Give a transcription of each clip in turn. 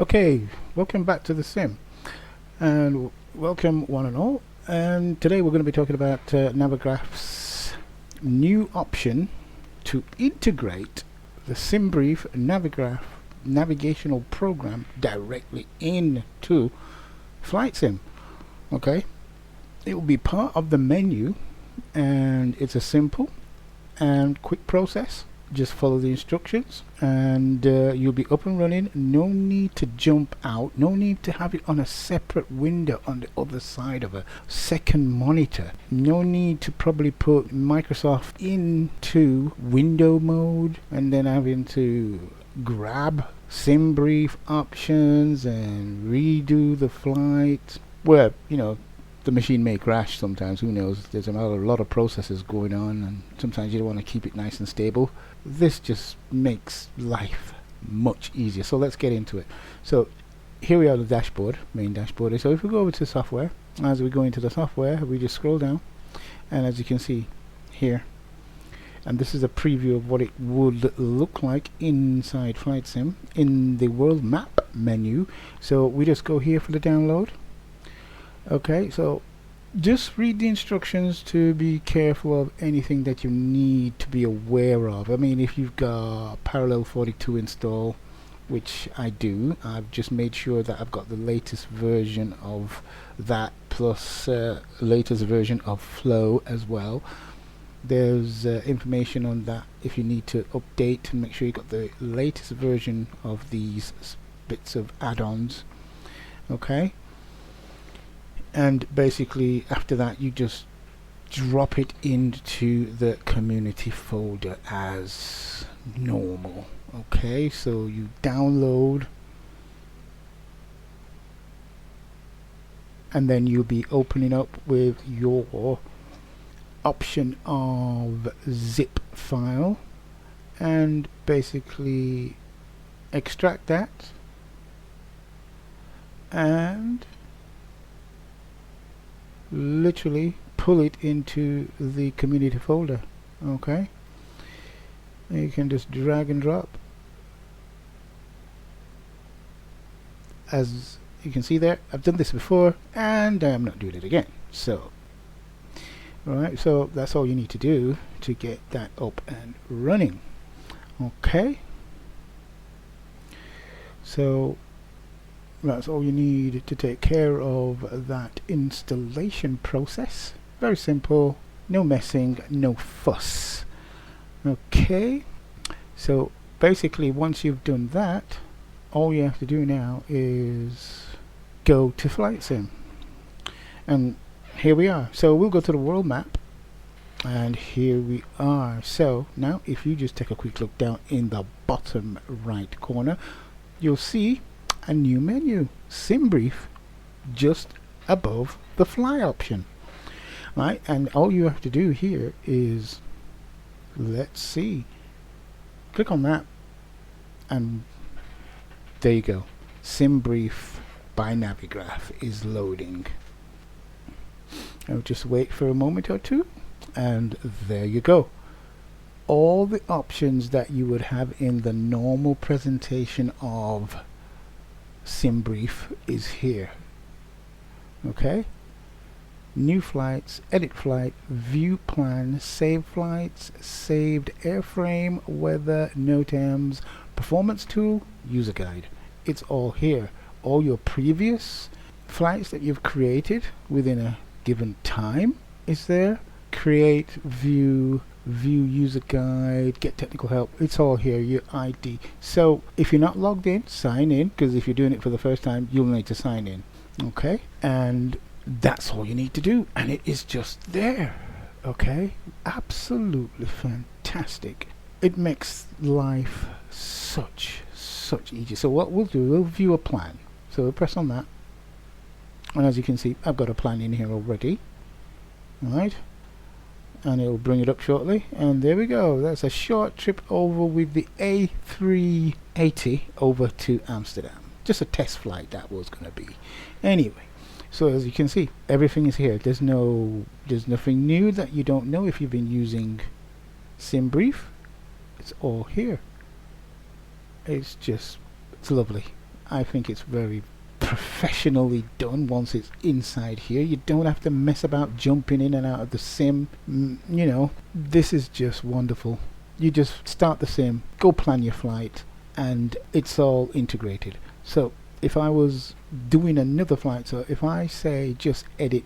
Okay, welcome back to the sim, and welcome one and all. And today we're going to be talking about Navigraph's new option to integrate the SIMBRIEF Navigraph navigational program directly into Flight Sim. Okay, it will be part of the menu, and it's a simple and quick process. Just follow the instructions and you'll be up and running. No need to jump out, no need to have it on a separate window on the other side of a second monitor, no need to probably put Microsoft into window mode and then having to grab SimBrief options and redo the flight where, you know, the machine may crash sometimes. Who knows? There's a lot of processes going on, and sometimes you don't want to keep it nice and stable. This just makes life much easier. So let's get into it. So here we are, the dashboard, main dashboard. So if we go over to software, as we go into the software, we just scroll down, and as you can see here, and this is a preview of what it would look like inside Flight Sim in the world map menu. So we just go here for the download. Okay, so just read the instructions to be careful of anything that you need to be aware of. I mean, if you've got Parallel 42 install, which I do, I've just made sure that I've got the latest version of that plus latest version of Flow as well. There's information on that if you need to update and make sure you got the latest version of these bits of add-ons. Okay, and basically after that you just drop it into the community folder as normal. Okay, so you download and then you'll be opening up with your option of zip file and basically extract that and literally pull it into the community folder. Okay, and you can just drag and drop. As you can see there, I've done this before and I'm not doing it again. So alright, so that's all you need to do to get that up and running. Okay, so that's all you need to take care of that installation process. Very simple, no messing, no fuss. Okay, so basically once you've done that, all you have to do now is go to Flight Sim. And here we are. So we'll go to the world map, and here we are. So now if you just take a quick look down in the bottom right corner, you'll see a new menu, SimBrief, just above the fly option. Right, and all you have to do here is, let's see, click on that, and there you go. SimBrief by Navigraph is loading. I'll just wait for a moment or two, and there you go. All the options that you would have in the normal presentation of SimBrief is here. Okay, new flights, edit flight, view plan, save flights, saved airframe, weather, NOTAMs, performance tool, user guide. It's all here. All your previous flights that you've created within a given time is there. Create, view user guide, get technical help, it's all here, your ID. So if you're not logged in, sign in, because if you're doing it for the first time you'll need to sign in. Okay, and that's all you need to do, and it is just there. Okay, absolutely fantastic. It makes life such easy. So what we'll do, we'll view a plan. So we'll press on that, and as you can see I've got a plan in here already. Alright, and it'll bring it up shortly, and there we go. That's a short trip over with the A380 over to Amsterdam. Just a test flight that was going to be. Anyway, so as you can see, everything is here. There's nothing new that you don't know if you've been using SimBrief. It's all here. It's lovely. I think it's very professionally done once it's inside here. You don't have to mess about jumping in and out of the sim. You know, this is just wonderful. You just start the sim, go plan your flight, and it's all integrated. So if I was doing another flight, so if I say just edit,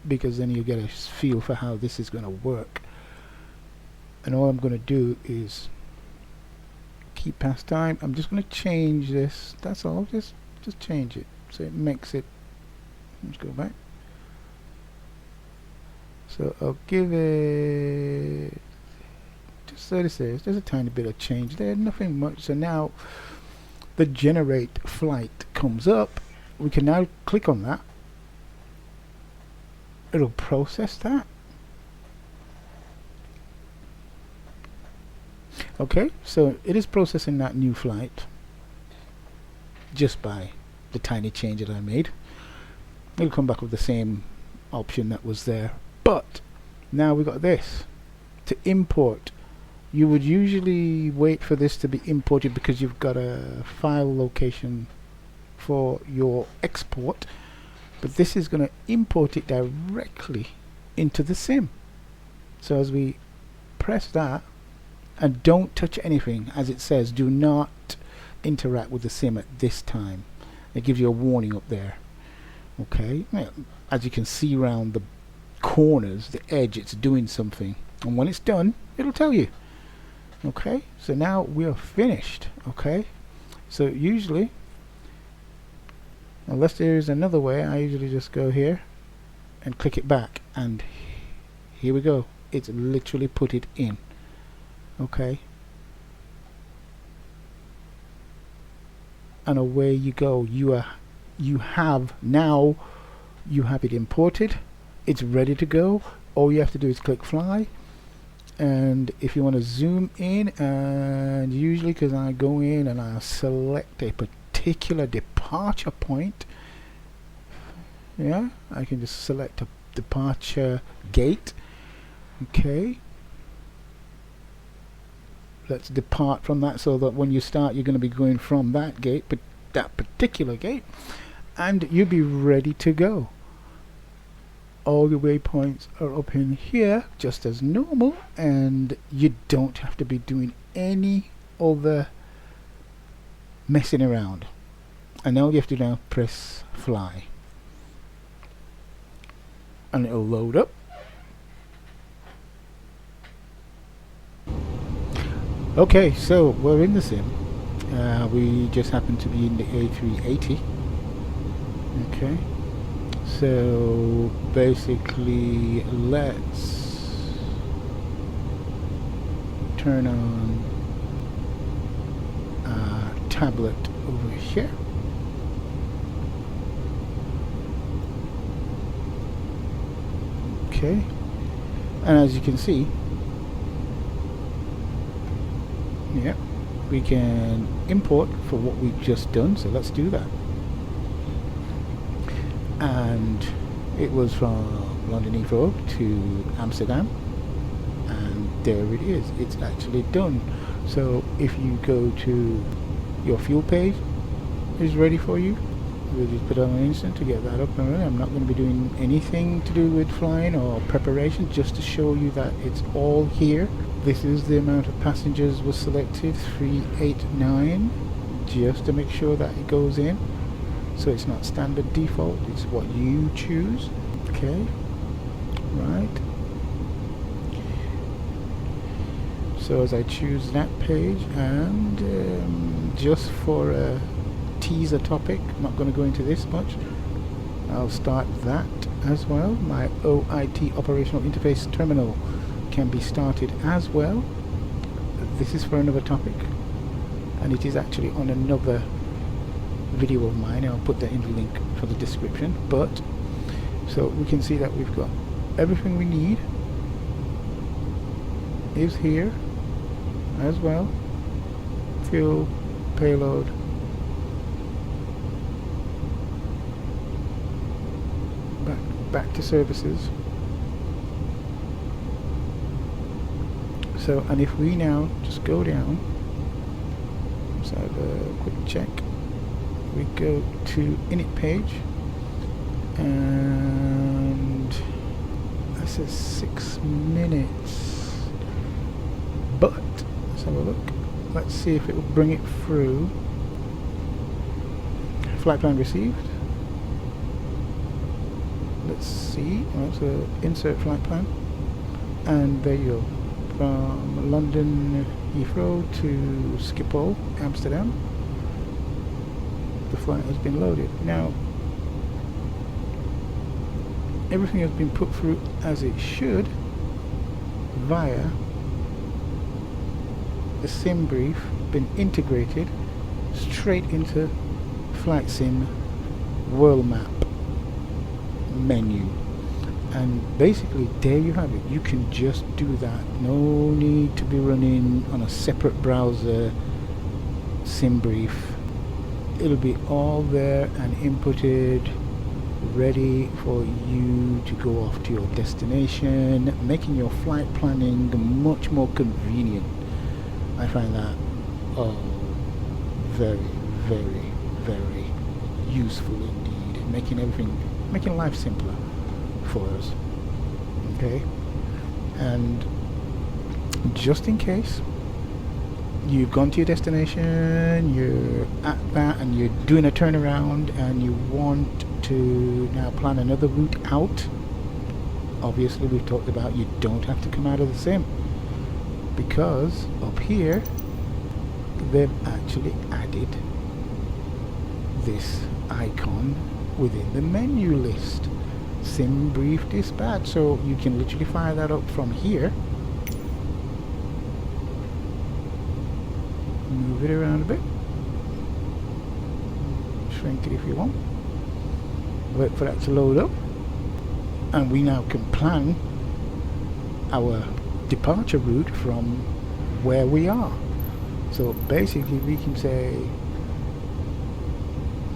because then you get a feel for how this is going to work, and all I'm going to do is keep past time. I'm just going to change this, that's all. Just change it so it makes it, let's go back. So I'll give it just 36. There's a tiny bit of change there, nothing much. So now the generate flight comes up. We can now click on that. It'll process that. Okay, so it is processing that new flight just by the tiny change that I made. It'll come back with the same option that was there, but now we got this to import. You would usually wait for this to be imported because you've got a file location for your export, but this is going to import it directly into the sim. So as we press that, and don't touch anything, as it says, do not interact with the sim at this time. It gives you a warning up there. Okay, as you can see around the corners, the edge, it's doing something, and when it's done, it'll tell you. Okay, so now we're finished. Okay, so usually, unless there is another way, I usually just go here and click it back, and here we go. It's literally put it in. Okay, and away you go. You have it imported. It's ready to go. All you have to do is click fly, and if you want to zoom in, and usually because I go in and I select a particular departure point, yeah, I can just select a departure gate. Okay, let's depart from that, so that when you start you're going to be going from that gate, but that particular gate, and you'll be ready to go. All the waypoints are up in here just as normal, and you don't have to be doing any other messing around. And all you have to do now, press fly, and it'll load up. Okay, so we're in the sim. We just happen to be in the A380. Okay, so basically let's turn on a tablet over here. Okay, and as you can see, yeah, we can import for what we've just done, so let's do that. And it was from London Heathrow to Amsterdam, and there it is. It's actually done. So if you go to your fuel page, it's ready for you. We'll just put it on an instant to get that up and running. I'm not going to be doing anything to do with flying or preparation, just to show you that it's all here. This is the amount of passengers was selected, 389, just to make sure that it goes in. So it's not standard default, it's what you choose. Okay, right. So as I choose that page, and just for a teaser topic, I'm not going to go into this much, I'll start that as well. My OIT operational interface terminal can be started as well. This is for another topic, and it is actually on another video of mine. I'll put that in the link for the description. But so we can see that we've got everything we need is here as well. Fuel, payload, back to services. So, and if we now just go down, let's have a quick check. we go to init page, and that says 6 minutes, but let's have a look. Let's see if it will bring it through. Flight plan received. Let's see. So insert flight plan, and there you go. From London Heathrow to Schiphol, Amsterdam. The flight has been loaded. Now, everything has been put through as it should via the SimBrief, been integrated straight into Flight Sim World Map menu. And basically, there you have it. You can just do that. No need to be running on a separate browser SimBrief. It'll be all there and inputted, ready for you to go off to your destination, making your flight planning much more convenient. I find that very, very, very useful indeed, making life simpler for us. Okay, and just in case you've gone to your destination, you're at that and you're doing a turnaround and you want to now plan another route out, obviously we've talked about you don't have to come out of the sim, because up here they've actually added this icon within the menu list, SimBrief Dispatch. So you can literally fire that up from here, move it around a bit, shrink it if you want, wait for that to load up, and we now can plan our departure route from where we are. So basically we can say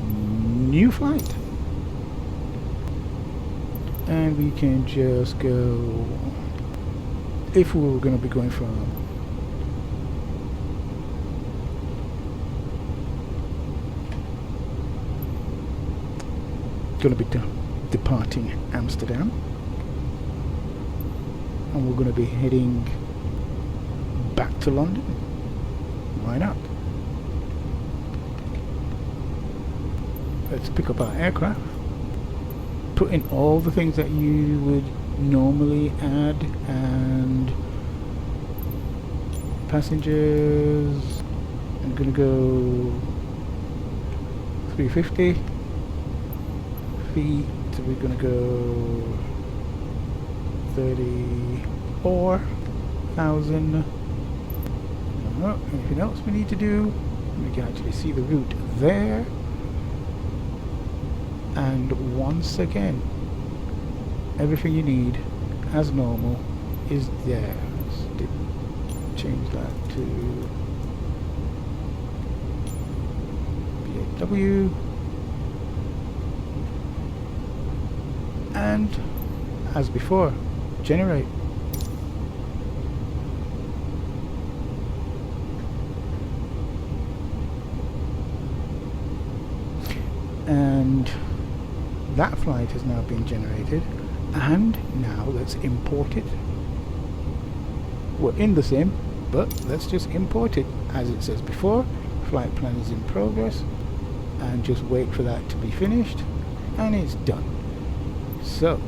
new flight, and we can just go, if we were going to be going from departing Amsterdam, and we're going to be heading back to London. Why not? Let's pick up our aircraft, put in all the things that you would normally add, and passengers, I'm going to go 350 feet, so we're going to go 34,000. Anything else we need to do? We can actually see the route there, and once again everything you need as normal is there. Let's change that to BAW, and as before, generate. And that flight has now been generated, and now let's import it. We're in the sim, but let's just import it as it says before. Flight plan is in progress, and just wait for that to be finished, and it's done. So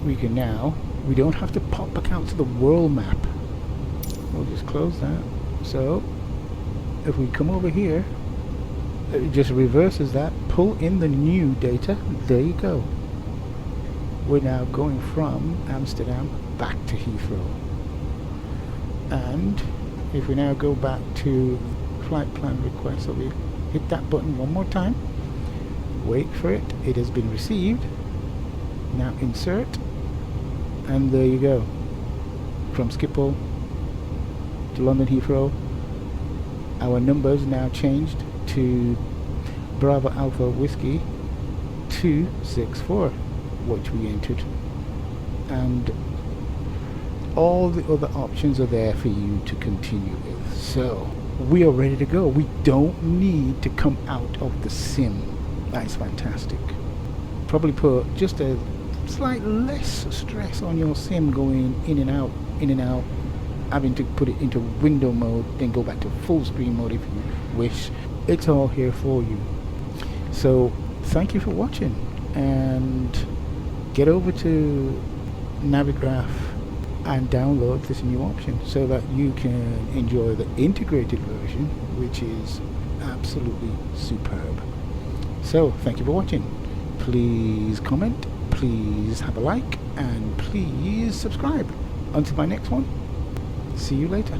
we can now, we don't have to pop back out to the world map. We'll just close that. So if we come over here, it just reverses that, pull in the new data, there you go. We're now going from Amsterdam back to Heathrow. And if we now go back to flight plan request, so we hit that button one more time, wait for it, it has been received, now insert, and there you go. From Schiphol to London Heathrow, our numbers now changed to Bravo Alpha Whiskey 264, which we entered, and all the other options are there for you to continue with. So we are ready to go. We don't need to come out of the sim. That is fantastic. Probably put just a slight less stress on your sim going in and out, having to put it into window mode, then go back to full screen mode if you wish. It's all here for you. So thank you for watching, and get over to Navigraph and download this new option so that you can enjoy the integrated version, which is absolutely superb. So thank you for watching. Please comment, please have a like, and please subscribe. Until my next one, see you later.